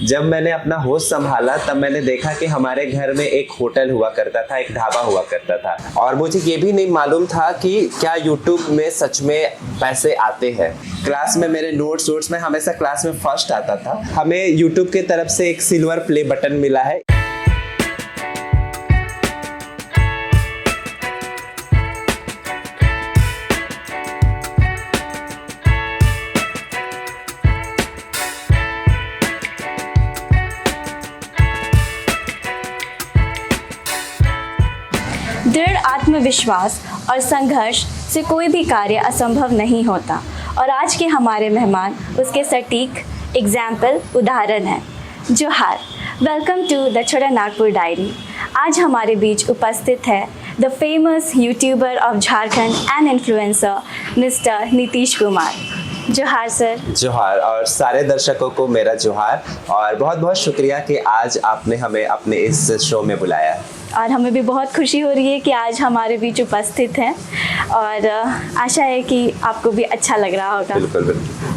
जब मैंने अपना होश संभाला तब मैंने देखा कि हमारे घर में एक होटल हुआ करता था, एक ढाबा हुआ करता था, और मुझे ये भी नहीं मालूम था कि क्या यूट्यूब में सच में पैसे आते हैं। क्लास में मेरे नोट्स में हमेशा क्लास में फर्स्ट आता था। हमें यूट्यूब की तरफ से एक सिल्वर प्ले बटन मिला है। दृढ़ आत्मविश्वास और संघर्ष से कोई भी कार्य असंभव नहीं होता, और आज के हमारे मेहमान उसके सटीक एग्जाम्पल उदाहरण हैं। जोहार, वेलकम टू द छोटा नागपुर डायरी। आज हमारे बीच उपस्थित है the famous YouTuber of Jharkhand and influencer mister Nitish Kumar. जोहार सर। जोहार, और सारे दर्शकों को मेरा जोहार, और बहुत बहुत शुक्रिया कि आज आपने हमें अपने इस शो में बुलाया। और हमें भी बहुत खुशी हो रही है कि आज हमारे बीच उपस्थित हैं, और आशा है कि आपको भी अच्छा लग रहा होगा। बिल्कुल बिल्कुल।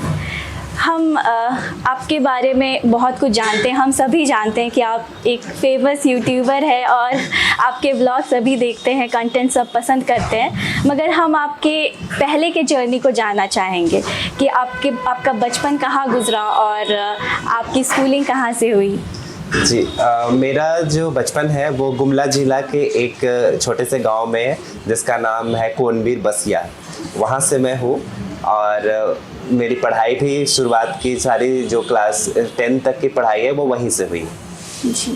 हम आपके बारे में बहुत कुछ जानते हैं, हम सभी जानते हैं कि आप एक फेमस यूट्यूबर है और आपके व्लॉग सभी देखते हैं, कंटेंट सब पसंद करते हैं, मगर हम आपके पहले के जर्नी को जानना चाहेंगे कि आपका बचपन कहाँ गुजरा और आपकी स्कूलिंग कहाँ से हुई। जी, मेरा जो बचपन है वो गुमला जिला के एक छोटे से गांव में है जिसका नाम है कोनवीर बसिया। वहाँ से मैं हूँ, और मेरी पढ़ाई भी शुरुआत की सारी जो क्लास 10 तक की पढ़ाई है वो वहीं से हुई। जी,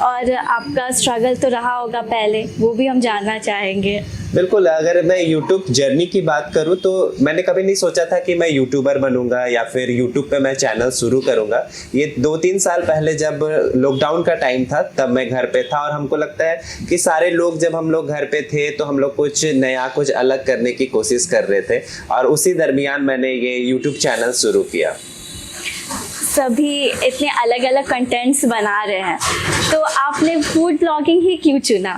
और आपका स्ट्रगल तो रहा होगा पहले, वो भी हम जानना चाहेंगे। बिल्कुल, अगर मैं यूट्यूब जर्नी की बात करूं तो मैंने कभी नहीं सोचा था कि मैं यूट्यूबर बनूंगा या फिर यूट्यूब पे मैं चैनल शुरू करूंगा। ये 2-3 साल पहले जब लॉकडाउन का टाइम था तब मैं घर पे था, और हमको लगता है कि सारे लोग जब हम लोग घर पे थे तो हम लोग कुछ नया कुछ अलग करने की कोशिश कर रहे थे, और उसी दरमियान मैंने ये यूट्यूब चैनल शुरू किया। सभी इतने अलग अलग कंटेंट्स बना रहे हैं, तो आपने फूड ब्लॉगिंग ही क्यों चुना?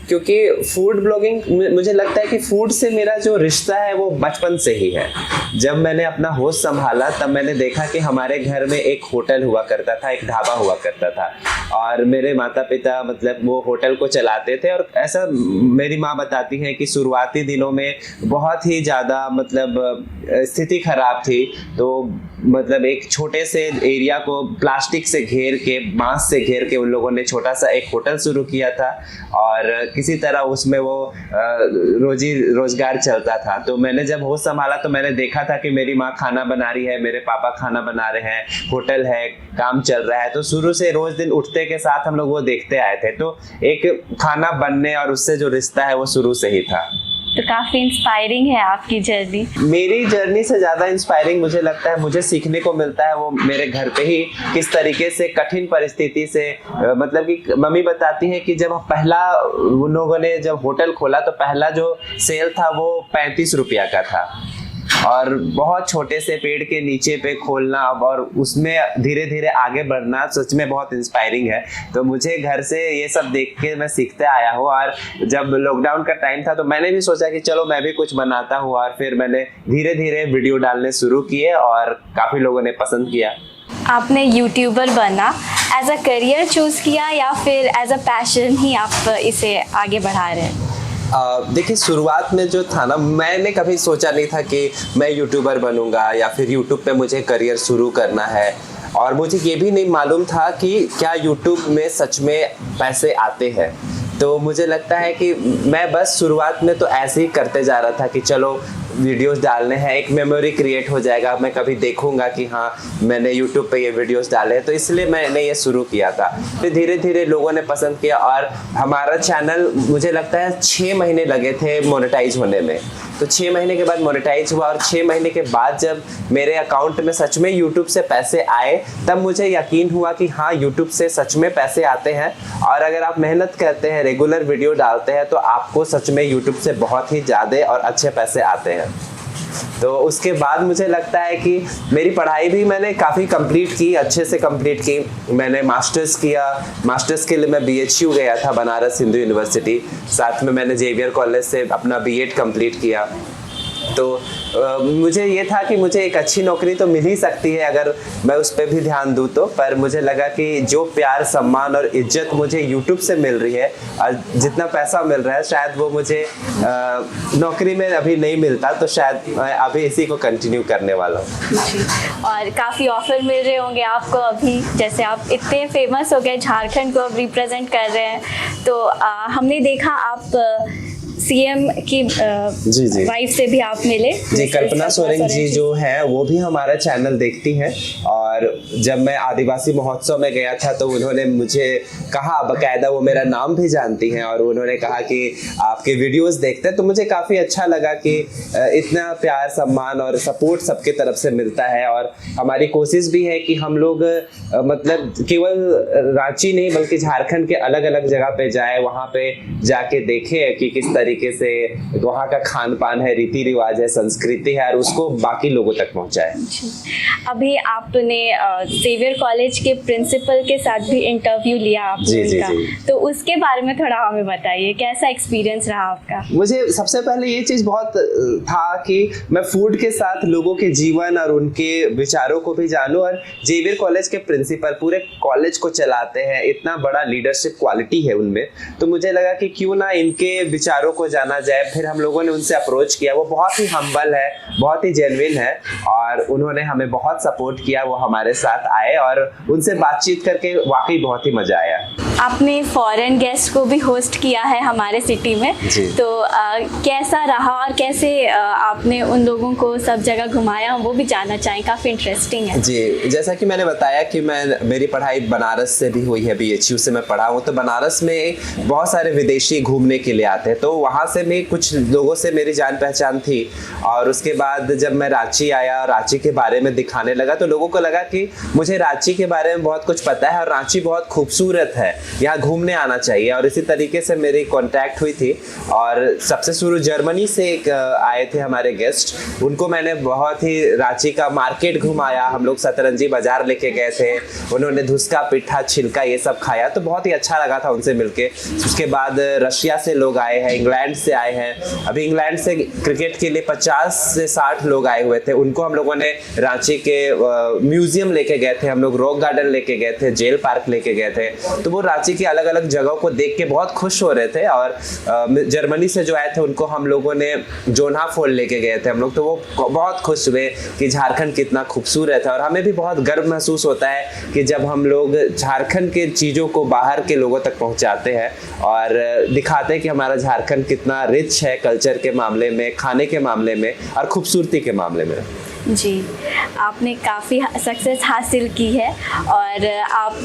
क्योंकि फूड ब्लॉगिंग, मुझे लगता है कि फूड से मेरा जो रिश्ता है वो बचपन से ही है। जब मैंने अपना होश संभाला तब मैंने देखा कि हमारे घर में एक होटल हुआ करता था, एक ढाबा हुआ करता था, और मेरे माता पिता मतलब वो होटल को चलाते थे। और ऐसा मेरी माँ बताती है कि शुरुआती दिनों में बहुत ही ज़्यादा मतलब स्थिति खराब थी, तो मतलब एक छोटे से एरिया को प्लास्टिक से घेर के, बांस से घेर के उन लोगों ने छोटा सा एक होटल शुरू किया था, और किसी तरह उसमें वो रोजी रोजगार चलता था। तो मैंने जब होश संभाला तो मैंने देखा था कि मेरी माँ खाना बना रही है, मेरे पापा खाना बना रहे हैं, होटल है, काम चल रहा है। तो शुरू से रोज दिन उठते के साथ हम लोग वो देखते आए थे, तो एक खाना बनने और उससे जो रिश्ता है वो शुरू से ही था। तो काफ़ी इंस्पायरिंग है आपकी जर्नी। मेरी जर्नी से ज़्यादा इंस्पायरिंग मुझे लगता है, मुझे सीखने को मिलता है वो मेरे घर पे ही किस तरीके से कठिन परिस्थिति से, मतलब कि मम्मी बताती है कि जब पहला उन लोगों ने जब होटल खोला तो पहला जो सेल था वो 35 रुपया का था, और बहुत छोटे से पेड़ के नीचे पे खोलना और उसमें धीरे धीरे आगे बढ़ना सच में बहुत इंस्पायरिंग है। तो मुझे घर से ये सब देख के मैं सीखते आया हूँ, और जब लॉकडाउन का टाइम था तो मैंने भी सोचा कि चलो मैं भी कुछ बनाता हूँ, और फिर मैंने धीरे धीरे वीडियो डालने शुरू किए और काफ़ी लोगों ने पसंद किया। आपने यूट्यूबर बनना एज अ करियर चूज किया या फिर एज अ पैशन ही आप इसे आगे बढ़ा रहे हैं? देखिए, शुरुआत में जो था ना, मैंने कभी सोचा नहीं था कि मैं यूट्यूबर बनूंगा या फिर यूट्यूब पे मुझे करियर शुरू करना है, और मुझे ये भी नहीं मालूम था कि क्या यूट्यूब में सच में पैसे आते हैं। तो मुझे लगता है कि मैं बस शुरुआत में तो ऐसे ही करते जा रहा था कि चलो वीडियोस डालने हैं, एक मेमोरी क्रिएट हो जाएगा, मैं कभी देखूंगा कि हाँ मैंने यूट्यूब पे ये वीडियोस डाले हैं, तो इसलिए मैंने ये शुरू किया था। फिर धीरे धीरे लोगों ने पसंद किया, और हमारा चैनल मुझे लगता है 6 महीने लगे थे मोनेटाइज होने में। तो 6 महीने के बाद मोनेटाइज हुआ, और 6 महीने के बाद जब मेरे अकाउंट में सच में यूट्यूब से पैसे आए तब मुझे यकीन हुआ कि हाँ यूट्यूब से सच में पैसे आते हैं, और अगर आप मेहनत करते हैं, रेगुलर वीडियो डालते हैं, तो आपको सच में यूट्यूब से बहुत ही ज़्यादा और अच्छे पैसे आते हैं। तो उसके बाद मुझे लगता है कि मेरी पढ़ाई भी मैंने काफ़ी कंप्लीट की, अच्छे से कंप्लीट की। मैंने मास्टर्स किया, मास्टर्स के लिए मैं BHU गया था, बनारस हिंदू यूनिवर्सिटी। साथ में मैंने जेवियर कॉलेज से अपना B.Ed कंप्लीट किया। तो मुझे ये था कि मुझे एक अच्छी नौकरी तो मिल ही सकती है अगर मैं उस पर भी ध्यान दूँ तो, पर मुझे लगा कि जो प्यार, सम्मान और इज्जत मुझे यूट्यूब से मिल रही है और जितना पैसा मिल रहा है शायद वो मुझे नौकरी में अभी नहीं मिलता, तो शायद मैं अभी इसी को कंटिन्यू करने वाला हूँ। और काफ़ी ऑफर मिल रहे होंगे आपको अभी, जैसे आप इतने फेमस हो गए, झारखंड को अब रिप्रेजेंट कर रहे हैं, तो हमने देखा आप सीएम की जी वाइफ से भी आप मिले जी। कल्पना सोरेन जी जो है वो भी हमारा चैनल देखती हैं, और जब मैं आदिवासी महोत्सव में गया था तो उन्होंने मुझे कहा, बकायदा वो मेरा नाम भी जानती हैं, और उन्होंने कहा कि आपके वीडियोस देखते हैं, तो मुझे काफ़ी अच्छा लगा कि इतना प्यार, सम्मान और सपोर्ट सबके तरफ से मिलता है। और हमारी कोशिश भी है कि हम लोग मतलब केवल रांची नहीं बल्कि झारखंड के अलग अलग जगह पे जाए, वहाँ पे जाके देखें कि किस तरीके से वहाँ का खान पान है, रीति रिवाज है, संस्कृति है, और उसको बाकी लोगों तक पहुँचाए। अभी आपने सेवियर कॉलेज के प्रिंसिपल के साथ भी इंटरव्यू लिया आपने उनका, तो उसके बारे में थोड़ा हमें बताइए, कैसा एक्सपीरियंस रहा आपका? मुझे सबसे पहले ये चीज़ बहुत था कि मैं फूड के साथ लोगों के जीवन और उनके विचारों को भी जानूं, और जेवियर कॉलेज के प्रिंसिपल पूरे कॉलेज को चलाते हैं, इतना बड़ा लीडरशिप क्वालिटी है उनमें, तो मुझे लगा कि क्यों ना इनके विचारों को जाना जाए। फिर हम लोगों ने उनसे अप्रोच किया, वो बहुत ही हम्बल है, बहुत ही जेन्युइन है, और उन्होंने हमें बहुत सपोर्ट किया, वो हमारे साथ आए और उनसे बातचीत करके वाकई बहुत ही मजा आया। आपने फॉरेन गेस्ट को भी होस्ट किया है हमारे सिटी में, तो कैसा रहा और कैसे आपने उन लोगों को सब जगह घुमाया, वो भी जानना चाहें, काफ़ी इंटरेस्टिंग है। जी, जैसा कि मैंने बताया कि मेरी पढ़ाई बनारस से भी हुई है, BHU से मैं पढ़ा हूँ, तो बनारस में बहुत सारे विदेशी घूमने के लिए आते हैं, तो वहाँ से भी कुछ लोगों से मेरी जान पहचान थी। और उसके बाद जब मैं रांची आया, रांची के बारे में दिखाने लगा, तो लोगों को लगा कि मुझे रांची के बारे में बहुत कुछ पता है और रांची बहुत खूबसूरत है, यहाँ घूमने आना चाहिए। और इसी तरीके से मेरी कांटेक्ट हुई थी, और सबसे शुरू जर्मनी से एक आए थे हमारे गेस्ट, उनको मैंने बहुत ही रांची का मार्केट घुमाया, हम लोग सतरंजी बाजार लेके गए थे, उन्होंने धुसका, पिट्ठा, छिलका ये सब खाया, तो बहुत ही अच्छा लगा था उनसे मिलके। उसके बाद रशिया से लोग आए हैं, इंग्लैंड से आए हैं, अभी इंग्लैंड से क्रिकेट के लिए 50 से 60 लोग आए हुए थे, उनको हम लोगों ने रांची के म्यूजियम लेके गए थे, हम लोग रॉक गार्डन लेके गए थे, जेल पार्क लेके गए थे, तो वो रांची की अलग अलग जगहों को देख के बहुत खुश हो रहे थे। और जर्मनी से जो आए थे उनको हम लोगों ने जोन्हा फॉल लेके गए थे हम लोग, तो वो बहुत खुश हुए कि झारखंड कितना खूबसूरत है। और हमें भी बहुत गर्व महसूस होता है कि जब हम लोग झारखंड के चीज़ों को बाहर के लोगों तक पहुंचाते हैं और दिखाते हैं कि हमारा झारखंड कितना रिच है कल्चर के मामले में, खाने के मामले में और खूबसूरती के मामले में। जी, आपने काफ़ी सक्सेस हासिल की है, और आप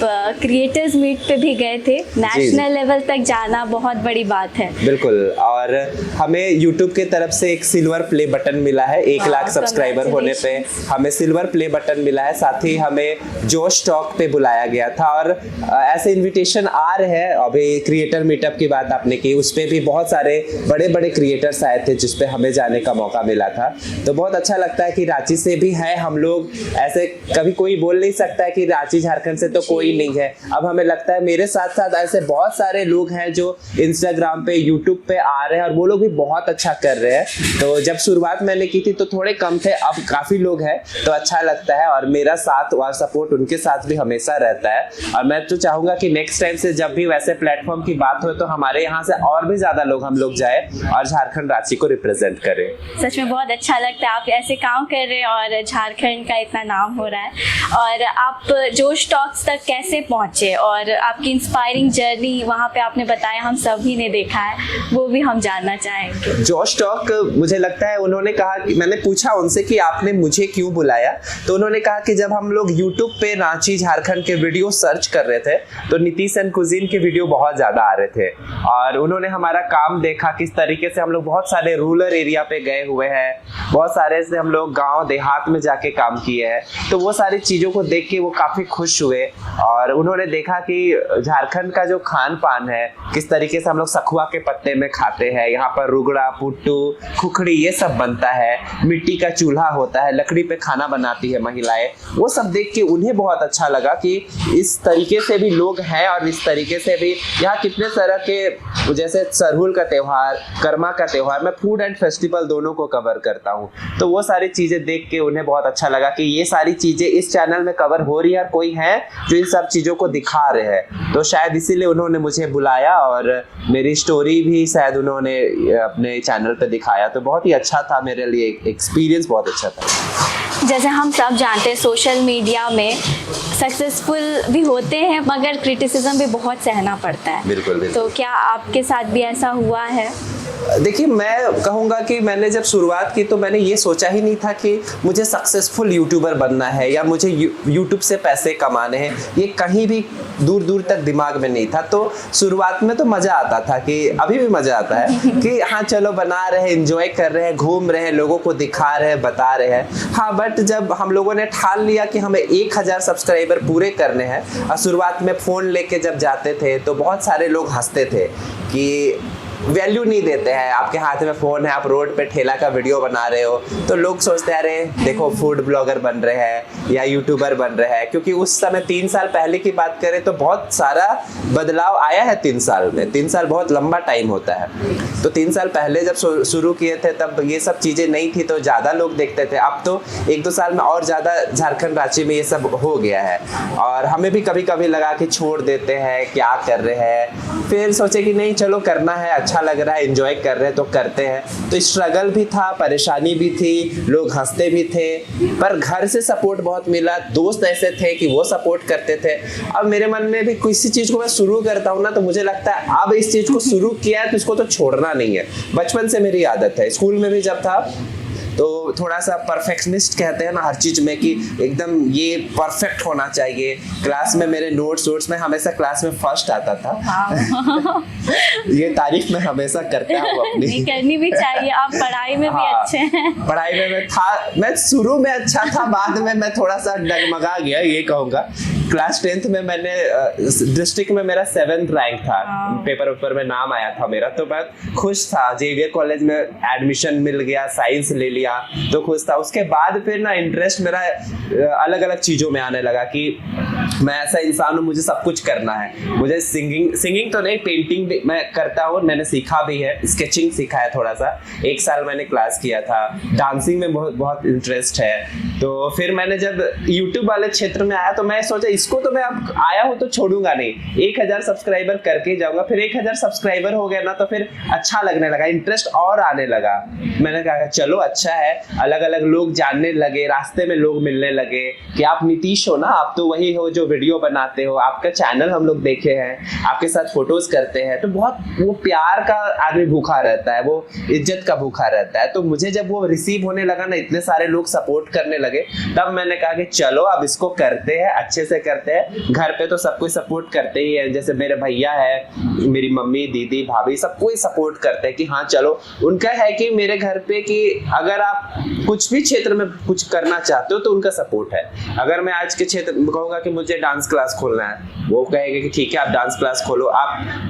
क्रिएटर्स मीट पे भी गए थे, नेशनल लेवल तक जाना बहुत बड़ी बात है। बिल्कुल, और हमें यूट्यूब की तरफ से एक सिल्वर प्ले बटन मिला है, 1 लाख सब्सक्राइबर होने पे हमें सिल्वर प्ले बटन मिला है। साथ ही हमें जोश टॉक पे बुलाया गया था, और ऐसे इनविटेशन आ रहे हैं। अभी क्रिएटर मीटअप की बात आपने की, उस पर भी बहुत सारे बड़े बड़े क्रिएटर्स आए थे जिस पे हमें जाने का मौका मिला था, तो बहुत अच्छा लगता है कि रांची से भी है हम लोग। ऐसे कभी कोई बोल नहीं सकता है कि रांची झारखंड से तो कोई नहीं है। अब हमें लगता है मेरे साथ साथ ऐसे बहुत सारे लोग हैं जो इंस्टाग्राम पे, यूट्यूब पे आ रहे हैं, और वो लोग भी बहुत अच्छा कर रहे हैं। तो जब शुरुआत मैंने की थी तो थोड़े कम थे, अब काफी लोग हैं, तो अच्छा लगता है, और मेरा साथ और सपोर्ट उनके साथ भी हमेशा रहता है। और मैं तो चाहूंगा कि नेक्स्ट टाइम से जब भी वैसे प्लेटफॉर्म की बात हो तो हमारे यहाँ से और भी ज्यादा लोग हम लोग जाए और झारखंड रांची को रिप्रेजेंट करें। सच में बहुत अच्छा लगता है, आप ऐसे काम कर रहे हैं और झारखंड का इतना नाम हो रहा है। और आप जोश टॉक्स तक कैसे पहुँचे, और आपकी इंस्पायरिंग जर्नी वहाँ पे आपने बताया, हम सभी ने देखा है, वो भी हम जानना चाहेंगे। जोश टॉक, मुझे लगता है उन्होंने कहा कि मैंने पूछा उनसे कि आपने मुझे क्यों बुलाया, तो उन्होंने कहा कि जब हम लोग यूट्यूब पे रांची झारखंड के वीडियो सर्च कर रहे थे तो नीतीश एंड कुजीन के वीडियो बहुत ज़्यादा आ रहे थे, और उन्होंने हमारा काम देखा, किस तरीके से हम लोग बहुत सारे रूरल एरिया पे गए हुए हैं, बहुत सारे से हम लोग गाँव देहात में जाके काम किए हैं। तो वो सारी चीज़ों को देख के वो काफ़ी खुश हुए और उन्होंने देखा कि झारखंड का जो खान पान है, किस तरीके से हम लोग सखुआ के पत्ते में खाते हैं, यहाँ पर रुगड़ा, पुट्टू, खुखड़ी ये सब बनता है, मिट्टी का चूल्हा होता है, लकड़ी पे खाना बनाती है महिलाएं, वो सब देख के उन्हें बहुत अच्छा लगा कि इस तरीके से भी लोग हैं और इस तरीके से भी यहाँ कितने तरह के, जैसे सरहुल का त्योहार, कर्मा का त्योहार, मैं फूड एंड फेस्टिवल दोनों को कवर करता हूँ। तो वो सारी चीज़ें देख के उन्हें बहुत अच्छा लगा कि ये सारी चीज़ें इस चैनल में कवर हो रही है और कोई है जो इन सब चीज़ों को दिखा रहे हैं। तो शायद इसीलिए उन्होंने मुझे बुलाया और मेरी स्टोरी भी शायद उन्होंने अपने चैनल पे दिखाया। तो बहुत ही अच्छा था मेरे लिए, एक्सपीरियंस बहुत अच्छा था। जैसे हम सब जानते हैं सोशल मीडिया में सक्सेसफुल भी होते हैं मगर क्रिटिसिज्म भी बहुत सहना पड़ता है। बिल्कुल बिल्कुल। तो क्या आपके साथ भी ऐसा हुआ है? देखिए, मैं कहूँगा कि मैंने जब शुरुआत की तो मैंने ये सोचा ही नहीं था कि मुझे सक्सेसफुल यूट्यूबर बनना है या मुझे यूट्यूब से पैसे कमाने हैं, ये कहीं भी दूर दूर तक दिमाग में नहीं था। तो शुरुआत में तो मज़ा आता था, कि अभी भी मज़ा आता है कि हाँ चलो बना रहे हैं, एंजॉय कर रहे हैं, घूम रहे हैं, लोगों को दिखा रहे हैं, बता रहे हैं। हाँ, बट जब हम लोगों ने ठान लिया कि हमें 1000 सब्सक्राइबर पूरे करने हैं और शुरुआत में फ़ोन लेके जब जाते थे तो बहुत सारे लोग हंसते थे कि वैल्यू नहीं देते हैं, आपके हाथ में फ़ोन है, आप रोड पे ठेला का वीडियो बना रहे हो तो लोग सोचते हैं अरे देखो फूड ब्लॉगर बन रहे हैं या यूट्यूबर बन रहे हैं। क्योंकि उस समय 3 साल पहले की बात करें तो बहुत सारा बदलाव आया है 3 साल में। 3 साल बहुत लंबा टाइम होता है। तो 3 साल पहले जब शुरू किए थे तब ये सब चीज़ें नहीं थी तो ज़्यादा लोग देखते थे। अब तो 1-2 साल में और ज़्यादा झारखंड रांची में ये सब हो गया है और हमें भी कभी कभी लगा कि छोड़ देते हैं, क्या कर रहे हैं। फिर सोचे कि नहीं चलो करना है, अच्छा लग रहा है, एंजॉय कर रहे हैं तो करते हैं। तो स्ट्रगल भी था, परेशानी भी थी, लोग हंसते भी थे, पर घर से सपोर्ट बहुत मिला। दोस्त ऐसे थे कि वो सपोर्ट करते थे। अब मेरे मन में भी किसी चीज़ को मैं शुरू करता हूँ ना तो मुझे लगता है अब इस चीज़ को शुरू किया है तो इसको तो छोड़ना नहीं है। बचपन से मेरी आदत है, स्कूल में भी जब था तो थोड़ा सा परफेक्शनिस्ट कहते हैं ना हर चीज़ में कि एकदम ये परफेक्ट होना चाहिए। क्लास में मेरे नोट्स में हमेशा क्लास में फर्स्ट आता था। ये तारीफ मैं हमेशा करता हूँ अपनी। नहीं करनी भी चाहिए, आप पढ़ाई में भी अच्छे हैं। पढ़ाई में मैं शुरू में अच्छा था, बाद में मैं थोड़ा सा डगमगा गया ये कहूँगा। क्लास 10th में मैंने डिस्ट्रिक्ट में मेरा 7th रैंक था, पेपर में नाम आया था मेरा, तो मैं खुश था। जेवियर कॉलेज में एडमिशन मिल गया, साइंस ले लिया तो खुश था। उसके बाद फिर ना इंटरेस्ट मेरा अलग अलग चीज़ों में आने लगा कि मैं ऐसा इंसान हूँ, मुझे सब कुछ करना है। मुझे सिंगिंग तो नहीं, पेंटिंग भी मैं करता हूँ, मैंने सीखा भी है, स्केचिंग सीखा है थोड़ा सा, 1 साल मैंने क्लास किया था। डांसिंग में बहुत इंटरेस्ट है। तो फिर मैंने जब यूट्यूब वाले क्षेत्र में आया तो मैं सोचा इसको तो मैं अब आया हूँ तो छोड़ूंगा नहीं, 1000 सब्सक्राइबर करके जाऊंगा। फिर 1000 सब्सक्राइबर हो गया ना तो फिर अच्छा लगने लगा, इंटरेस्ट और आने लगा। मैंने कहा चलो अच्छा है, अलग अलग लोग जानने लगे, रास्ते में लोग मिलने लगे कि आप नीतीश हो ना, आप तो वही हो जो वीडियो बनाते हो, आपका चैनल हम लोग देखे हैं, आपके साथ फोटोज करते हैं। तो बहुत वो प्यार का आदमी भूखा रहता है, वो इज्जत का भूखा रहता है। तो मुझे जब वो रिसीव होने लगा ना, इतने सारे लोग सपोर्ट करने लगे, तब मैंने कहा कि चलो अब इसको करते हैं, अच्छे से करते हैं। घर पे तो सब कोई सपोर्ट करते ही है, जैसे मेरे भैया है, मेरी मम्मी, दीदी, भाभी, सब कोई सपोर्ट करते हैं कि हाँ चलो। उनका है कि मेरे घर पे कि अगर आप कुछ भी क्षेत्र में कुछ करना चाहते हो तो उनका सपोर्ट है। अगर मैं आज के क्षेत्र में कहूँगा कि मुझे डांस क्लास खोलना है, वो कहेंगे कि ठीक है आप डांस क्लास खोलो।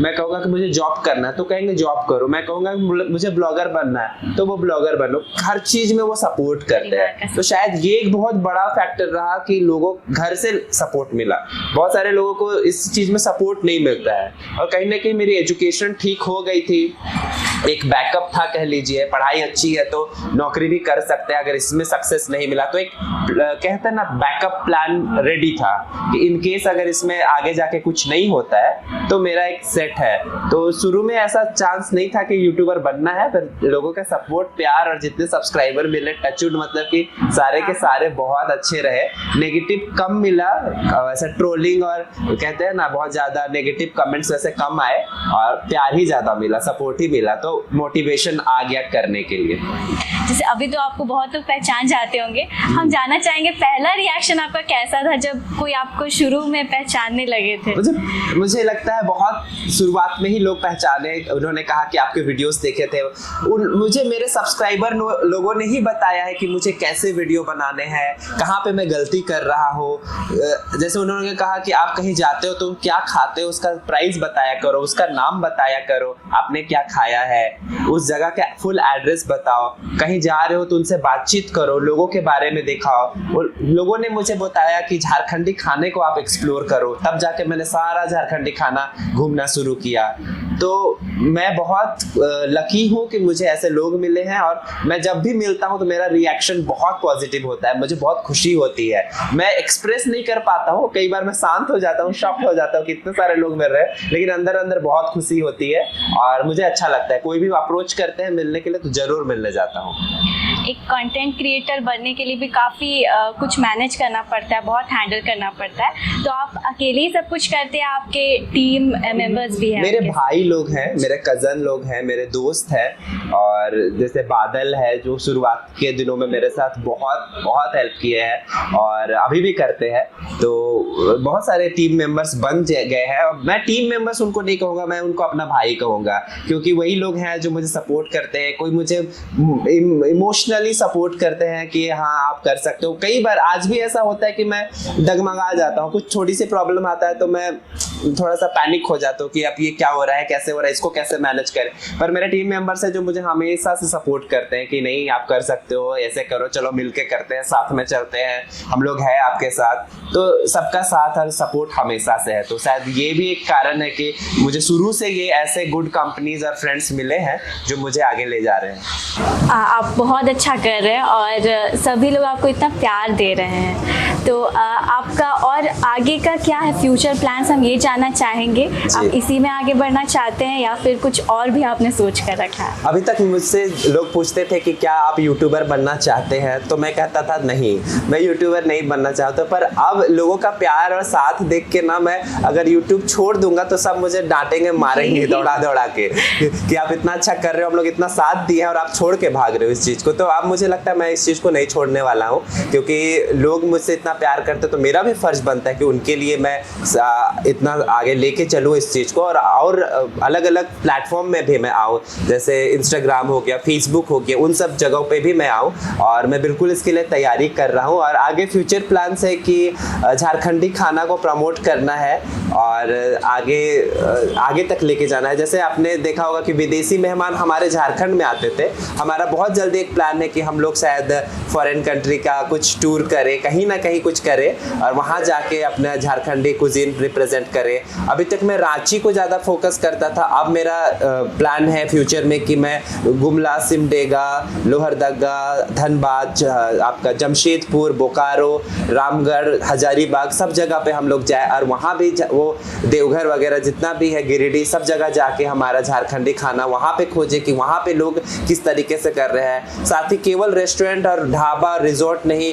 मैं कहूँगा कि मुझे जॉब करना है तो कहेंगे जॉब करो। मैं कहूँगा मुझे ब्लॉगर बनना है तो वो ब्लॉगर बनो। हर चीज में वो सपोर्ट करते हैं। तो शायद ये एक बहुत बड़ा फैक्टर रहा कि लोगों घर से सपोर्ट मिला। बहुत सारे लोगों को इस चीज में सपोर्ट नहीं मिलता है। और कहीं ना कहीं मेरी एजुकेशन ठीक हो गई थी, एक बैकअप था कह लीजिए। पढ़ाई अच्छी है तो नौकरी भी कर सकते हैं, अगर इसमें सक्सेस नहीं मिला तो एक कहते हैं ना बैकअप प्लान रेडी था कि इन केस अगर इसमें आगे जाके कुछ नहीं होता है तो मेरा एक सेट है। तो शुरू में ऐसा चांस नहीं था कि यूट्यूबर बनना है, पर लोगों का सपोर्ट, प्यार और जितने सब्सक्राइबर मिले, टचवुड मतलब कि सारे के सारे बहुत अच्छे रहे। नेगेटिव कम मिला, वैसे ट्रोलिंग और कहते हैं ना बहुत ज्यादा नेगेटिव कमेंट्स वैसे कम आए और प्यार ही ज्यादा मिला, सपोर्ट ही मिला। तो तो मोटिवेशन आ गया करने के लिए। जैसे अभी तो आपको बहुत लोग पहचान जाते होंगे, हम जानना चाहेंगे पहला रिएक्शन आपका कैसा था जब कोई आपको शुरू में पहचानने लगे थे? मुझे लगता है बहुत शुरुआत में ही लोग पहचाने, उन्होंने कहा कि आपके वीडियोस देखे थे। मुझे मेरे सब्सक्राइबर लोगों ने ही बताया है कि मुझे कैसे वीडियो बनाने हैं, कहाँ पे मैं गलती कर रहा हूँ। जैसे उन्होंने कहा कि आप कहीं जाते हो तो क्या खाते हो उसका प्राइस बताया करो, उसका नाम बताया करो, आपने क्या खाया है, उस जगह का फुल एड्रेस बताओ, कहीं जा रहे हो तो उनसे बातचीत करो, लोगों के बारे में दिखाओ। लोगों ने मुझे बताया कि झारखंडी खाने को आप एक्सप्लोर करो, तब जाके मैंने सारा झारखंडी खाना घूमना शुरू किया। तो मैं बहुत लकी हूँ कि मुझे ऐसे लोग मिले हैं, और मैं जब भी मिलता हूँ तो मेरा रिएक्शन बहुत पॉजिटिव होता है, मुझे बहुत खुशी होती है। मैं एक्सप्रेस नहीं कर पाता हूँ, कई बार मैं शांत हो जाता हूँ, शॉक्ड हो जाता हूँ कि इतने सारे लोग मिल रहे हैं, लेकिन अंदर अंदर बहुत खुशी होती है और मुझे अच्छा लगता है। कोई भी अप्रोच करते हैं मिलने के लिए तो जरूर मिलने जाता हूँ। एक कंटेंट क्रिएटर बनने के लिए भी काफ़ी कुछ मैनेज करना पड़ता है, बहुत हैंडल करना पड़ता है। तो आप अकेले ही सब कुछ करते हैं, आपके टीम मेंबर्स भी हैं? मेरे भाई लोग हैं, मेरे कज़न लोग हैं, मेरे दोस्त हैं, और जैसे बादल है जो शुरुआत के दिनों में मेरे साथ बहुत बहुत हेल्प किए हैं और अभी भी करते हैं। तो बहुत सारे टीम मेंबर्स बन गए हैं, और मैं टीम मेंबर्स उनको नहीं कहूँगा, मैं उनको अपना भाई कहूँगा, क्योंकि वही लोग हैं जो मुझे सपोर्ट करते हैं। कोई मुझे इमोशनली सपोर्ट करते हैं कि हाँ आप कर सकते हो। कई बार आज भी ऐसा होता है कि मैं डगमगा जाता हूँ, कुछ छोटी सी प्रॉब्लम आता है तो मैं थोड़ा सा पैनिक हो जाता हूँ कि अब ये क्या हो रहा है, कैसे हो रहा है, इसको कैसे मैनेज करें। पर मेरे टीम मेंबर्स हैं जो मुझे हमेशा से सपोर्ट करते हैं कि नहीं आप कर सकते हो, ऐसे करो, चलो मिलके करते हैं, साथ में चलते हैं, हम लोग हैं आपके साथ। तो सबका साथ और सपोर्ट हमेशा से है। तो शायद ये भी एक कारण है कि मुझे शुरू से ये ऐसे गुड कंपनीज और फ्रेंड्स मिले हैं जो मुझे आगे ले जा रहे हैं। आप बहुत अच्छा कर रहे हैं और सभी लोग आपको इतना प्यार दे रहे हैं। तो आपका और आगे का क्या है फ्यूचर प्लान्स, हम ये जानना चाहेंगे। आप इसी में आगे बढ़ना चाहते हैं या फिर कुछ और भी आपने सोच कर रखा है? अभी तक मुझसे लोग पूछते थे कि क्या आप यूट्यूबर बनना चाहते हैं, तो मैं कहता था नहीं, मैं यूट्यूबर नहीं बनना चाहता। पर अब लोगों का प्यार और साथ देख के ना, मैं अगर यूट्यूब छोड़ दूंगा तो सब मुझे डांटेंगे, मारेंगे दौड़ा दौड़ा के कि आप इतना अच्छा कर रहे हो, हम लोग इतना साथ दिए हैं और आप छोड़ के भाग रहे हो इस चीज़ को। तो अब मुझे लगता है मैं इस चीज़ को नहीं छोड़ने वाला हूँ, क्योंकि लोग मुझसे इतना प्यार करते तो मेरा भी फर्ज बनता है कि उनके लिए मैं इतना आगे लेके चलूँ इस चीज़ को, और अलग अलग प्लेटफॉर्म में भी मैं आऊँ, जैसे इंस्टाग्राम हो गया, फेसबुक हो गया, उन सब जगहों पे भी मैं आऊँ। और मैं बिल्कुल इसके लिए तैयारी कर रहा हूँ, और आगे फ्यूचर प्लान्स है कि झारखंडी खाना को प्रमोट करना है और आगे तक लेके जाना है। जैसे आपने देखा होगा कि विदेशी मेहमान हमारे झारखंड में आते थे, हमारा बहुत जल्दी एक प्लान है कि हम लोग शायद फॉरेन कंट्री का कुछ टूर करें, कहीं ना कहीं कुछ करें और वहाँ जाके अपना झारखंडी कुजीन रिप्रेजेंट करें। अभी तक मैं रांची को ज़्यादा फोकस करता था, अब मेरा प्लान है फ्यूचर में कि मैं गुमला, सिमडेगा, लोहरदगा, धनबाद, आपका जमशेदपुर, बोकारो, रामगढ़, हजारीबाग, सब जगह पे हम लोग जाए और वहाँ भी वो देवघर वगैरह जितना भी है, गिरिडीह, सब जगह जाके हमारा झारखंडी खाना वहाँ पे खोजे कि वहाँ पे लोग किस तरीके से कर रहे हैं। साथ ही केवल रेस्टोरेंट और ढाबा, रिजॉर्ट नहीं,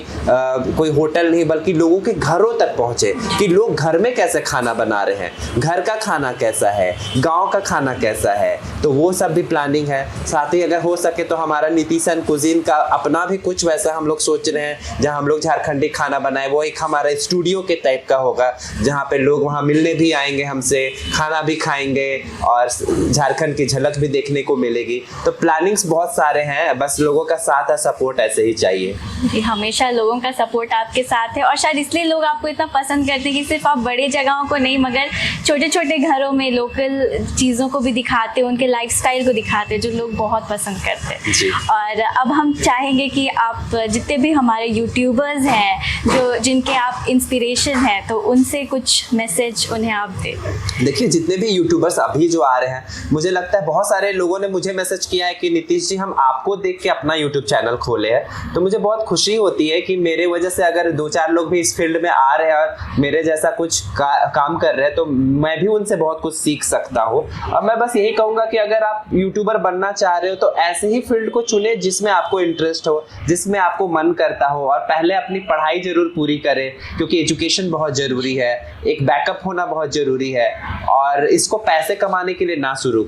कोई होटल नहीं, बल्कि लोगों के घरों तक पहुँचे कि लोग घर में कैसे खाना बना रहे हैं, घर का खाना कैसा है, गांव का खाना कैसा है। तो वो सब भी प्लानिंग है। साथ ही अगर हो सके तो हमारा नीतीशन कुजीन का अपना भी कुछ वैसा हम लोग सोच रहे हैं जहां हम लोग झारखंडी खाना बनाए। वो एक हमारा स्टूडियो के टाइप का होगा जहां पे लोग वहां मिलने भी आएंगे, हमसे खाना भी खाएंगे और झारखंड की झलक भी देखने को मिलेगी। तो प्लानिंग्स बहुत सारे हैं, बस लोगों का साथ और सपोर्ट ऐसे ही चाहिए। जी, हमेशा लोगों का सपोर्ट आपके साथ है और शायद इसलिए लोग आपको इतना पसंद करते हैं कि सिर्फ आप बड़े जगहों को नहीं मगर छोटे छोटे घरों में लोकल चीज़ों को भी दिखाते हैं, उनके लाइफस्टाइल को दिखाते हैं, जो लोग बहुत पसंद करते हैं। और अब हम चाहेंगे कि आप जितने भी हमारे यूट्यूबर्स हैं जिनके आप इंस्पिरेशन हैं, तो उनसे कुछ मैसेज उन्हें आप दें। देखिए, जितने भी यूट्यूबर्स अभी जो आ रहे हैं, मुझे लगता है बहुत सारे लोगों ने मुझे मैसेज किया है कि नीतीश जी, हम आपको देख के अपना यूट्यूब यूट्यूब चैनल खोले हैं। तो मुझे बहुत खुशी होती है कि मेरे वजह से अगर 2-4 लोग भी इस फील्ड में आ रहे हैं और मेरे जैसा कुछ काम कर रहे हैं, तो मैं भी उनसे बहुत कुछ सीख सकता हूँ। और मैं बस यही कहूँगा कि अगर आप यूट्यूबर बनना चाह रहे हो तो ऐसे ही फील्ड को चुने जिसमें आपको इंटरेस्ट हो, जिसमें आपको मन करता हो, और पहले अपनी पढ़ाई जरूर पूरी करें, क्योंकि एजुकेशन बहुत ज़रूरी है, एक बैकअप होना बहुत ज़रूरी है। और इसको पैसे कमाने के लिए ना शुरू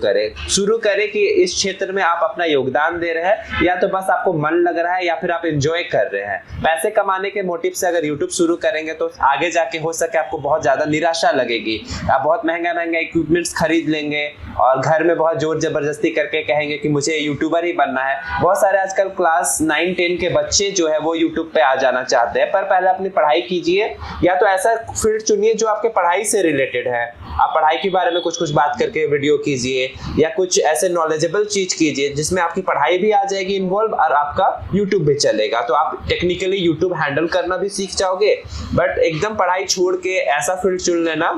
करें कि इस क्षेत्र में आप अपना योगदान दे रहे हैं, या तो बस आपको मन लग रहा है या फिर आप एंजॉय कर रहे हैं। पैसे कमाने के मोटिव से अगर यूट्यूब शुरू करेंगे तो आगे जाके हो सके आपको बहुत ज़्यादा निराशा लगेगी। आप बहुत महंगा इक्विपमेंट्स खरीद लेंगे और घर में बहुत जोर जबरदस्ती करके कहेंगे कि मुझे यूट्यूबर ही बनना है। बहुत सारे आजकल क्लास 9-10 के बच्चे जो है वो यूट्यूब पे आ जाना चाहते हैं, पर पहले अपनी पढ़ाई कीजिए, या तो ऐसा फील्ड चुनिए जो आपके पढ़ाई से रिलेटेड है। आप पढ़ाई के बारे में कुछ बात करके वीडियो कीजिए, या कुछ ऐसे नॉलेजेबल चीज कीजिए जिसमें आपकी पढ़ाई भी आ जाएगी इन्वॉल्व और आपका यूट्यूब भी चलेगा। तो आप टेक्निकली यूट्यूब हैंडल करना भी सीख जाओगे। बट एकदम पढ़ाई छोड़ के ऐसा फील्ड चुन लेना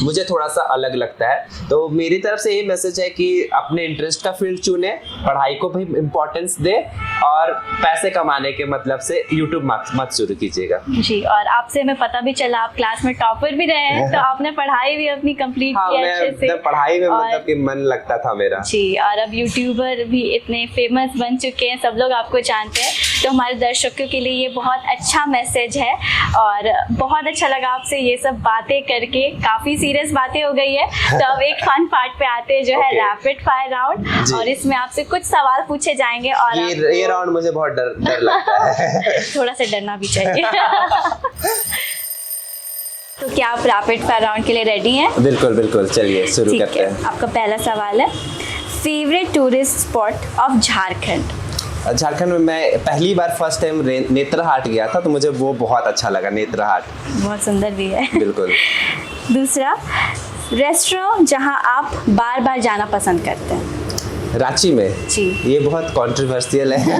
मुझे थोड़ा सा अलग लगता है। तो मेरी तरफ से ये मैसेज है कि अपने इंटरेस्ट का फील्ड चुने, पढ़ाई को भी इम्पोर्टेंस दे, और पैसे कमाने के मतलब से यूट्यूब मत शुरू कीजिएगा। जी, और आपसे हमें पता भी चला आप क्लास में टॉपर भी रहे हैं, तो आपने पढ़ाई भी अपनी कंप्लीट की अच्छे से। पढ़ाई में मतलब कि मन लगता था मेरा। जी, और अब यूट्यूबर भी इतने फेमस बन चुके हैं, सब लोग आपको जानते हैं, तो हमारे दर्शकों के लिए ये बहुत अच्छा मैसेज है। और बहुत अच्छा लगा आपसे ये सब बातें करके, काफ़ी सीरियस बातें हो गई है, तो अब एक फन पार्ट पे आते हैं जो है रैपिड फायर राउंड, और इसमें आपसे कुछ सवाल पूछे जाएंगे। और ये राउंड मुझे बहुत डर लगता है। थोड़ा सा डरना भी चाहिए। तो क्या आप रैपिड फायर राउंड के लिए रेडी हैं? बिल्कुल, चलिए शुरू करते हैं। आपका पहला सवाल है, favourite tourist spot of Jharkhand? Jharkhand में मैं पहली बार फर्स्ट टाइम नेत्रहाट गया था, तो मुझे वो बहुत अच्छा लगा। नेत्रहाट बहुत सुंदर भी है। बिल्कुल। दूसरा, रेस्टोरेंट जहां आप बार बार जाना पसंद करते हैं? रांची में जी। ये बहुत कॉन्ट्रोवर्शियल है।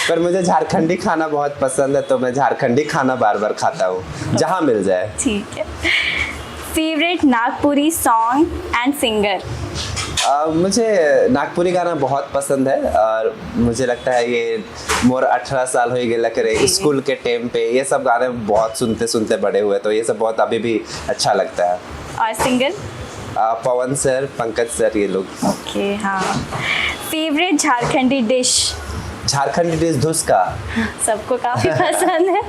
पर मुझे झारखंडी खाना बहुत पसंद है, तो मैं झारखंडी खाना बार बार खाता हूँ जहाँ मिल जाए। ठीक है। Favourite Nagpuri song and singer? मुझे नागपुरी गाना बहुत पसंद है, और मुझे लगता है ये मोर 18 साल हो गए करे स्कूल के टाइम पे ये सब गाने बहुत सुनते बड़े हुए, तो ये सब बहुत अभी भी अच्छा लगता है। और सिंगर? पवन सर, पंकज सर, ये लोग। ओके, हाँ। फेवरेट झारखंडी डिश? झारखंडी डिश धुसका। सबको काफी पसंद है।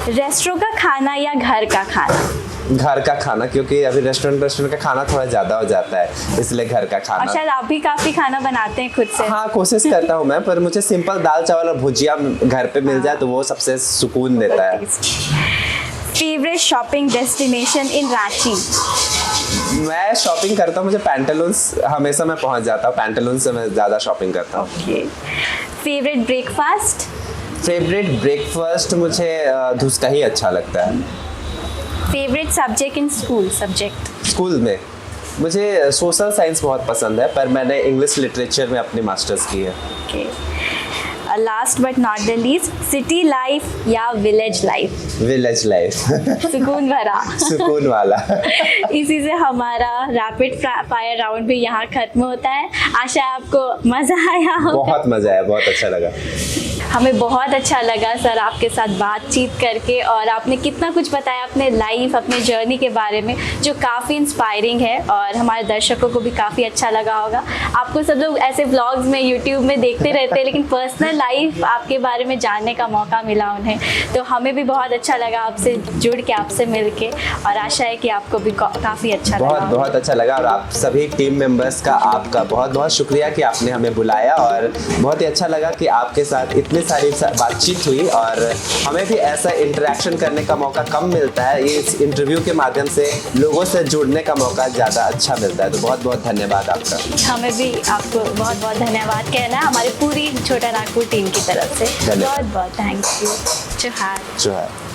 रेस्टोरेंट का खाना या घर का खाना? घर का खाना, क्योंकि अभी रेस्टोरेंट का खाना थोड़ा ज्यादा हो जाता है, इसलिए घर का खाना। और शायद आप भी काफी खाना बनाते हैं खुद से। हाँ, कोशिश करता हूँ मैं, पर मुझे सिंपल दाल चावल और भुजिया घर पे मिल जाए तो वो सबसे सुकून देता है। Favourite shopping destination in Ranchi? मैं शॉपिंग करता हूँ, मुझे पैंटालून्स हमेशा मैं पहुँच जाता हूँ, पैंटालून्स से मैं ज़्यादा शॉपिंग करता हूँ। Okay. Favourite breakfast? Favourite breakfast मुझे धुसका ही अच्छा लगता है। Favourite subject in school? School में मुझे सोशल साइंस बहुत पसंद है, पर मैंने इंग्लिश लिटरेचर में अपनी मास्टर्स की है। Okay. Last but not the least, city life या विलेज लाइफ? Village life. सुकून भरा। सुकून वाला। इसी से हमारा रैपिड फायर राउंड भी यहाँ खत्म होता है। आशा है आपको मजा आया होगा। बहुत मजा आया, बहुत अच्छा लगा। हमें बहुत अच्छा लगा सर आपके साथ बातचीत करके, और आपने कितना कुछ बताया अपने लाइफ, अपने जर्नी के बारे में, जो काफ़ी इंस्पायरिंग है, और हमारे दर्शकों को भी काफ़ी अच्छा लगा होगा। आपको सब लोग ऐसे व्लॉग्स में, यूट्यूब में देखते रहते हैं, लेकिन पर्सनल लाइफ आपके बारे में जानने का मौका मिला उन्हें, तो हमें भी बहुत अच्छा लगा आपसे जुड़ के, आपसे मिल के, और आशा है कि आपको भी काफ़ी अच्छा लगा। बहुत अच्छा लगा, और आप सभी टीम मेंबर्स का आपका बहुत बहुत शुक्रिया कि आपने हमें बुलाया, और बहुत ही अच्छा लगा कि आपके साथ इतने सारी बातचीत हुई, और हमें भी ऐसा इंटरेक्शन करने का मौका कम मिलता है। ये इस इंटरव्यू के माध्यम से लोगों से जुड़ने का मौका ज़्यादा अच्छा मिलता है, तो बहुत बहुत धन्यवाद आपका। हमें भी आपको बहुत बहुत धन्यवाद कहना है हमारी पूरी छोटा नागपुर टीम की तरफ से। बहुत बहुत थैंक यू। जोहार।